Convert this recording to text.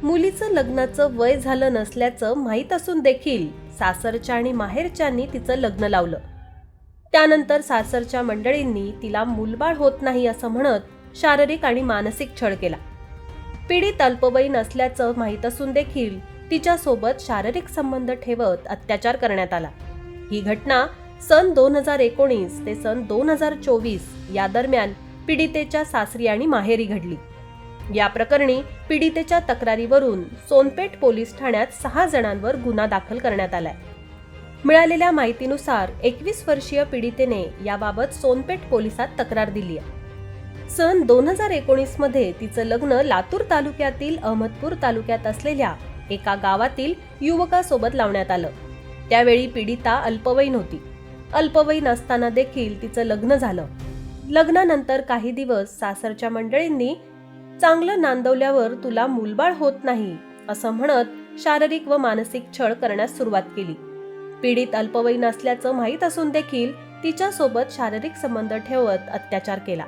मुलीचं लग्नाचं वय झालं नसल्याचं माहीत असून देखील सासरच्या आणि माहेरच्यांनी तिचं लग्न लावलं. त्यानंतर सासरच्या मंडळींनी तिला मूलबाळ होत नाही असं म्हणत शारीरिक आणि मानसिक छळ केला. पीडित अल्पवयीन असल्याचं माहीत असून देखील तिच्यासोबत शारीरिक संबंध ठेवत अत्याचार करण्यात आला. ही घटना सन 2019 ते सन 2024 या दरम्यान पीडितेच्या सासरी आणि माहेरी घडली. या प्रकरणी पीडितेच्या तक्रारीवरून सोनपेठ पोलीस ठाण्यात 6 जणांवर गुन्हा दाखल करण्यात आलाय. मिळालेल्या माहितीनुसार 21 वर्षीय पीडितेने याबाबत सोनपेठ पोलिसात तक्रार दिली आहे. सन 2019 मध्ये तिचं लग्न लातूर तालुक्यातील अहमदपूर तालुक्यात असलेल्या एका गावातील युवकासोबत लावण्यात आलं. त्यावेळी पीडिता अल्पवयीन होती. अल्पवयीन असताना देखील तिचं लग्न झालं. लग्नानंतर काही दिवस सासरच्या मंडळींनी चांगलं नांदवल्यावर तुला मूलबाळ होत नाही असं म्हणत शारीरिक व मानसिक छळ करण्यास सुरुवात केली. पीडित अल्पवयीन असल्याचं माहीत असून देखील तिच्यासोबत शारीरिक संबंध ठेवत अत्याचार केला.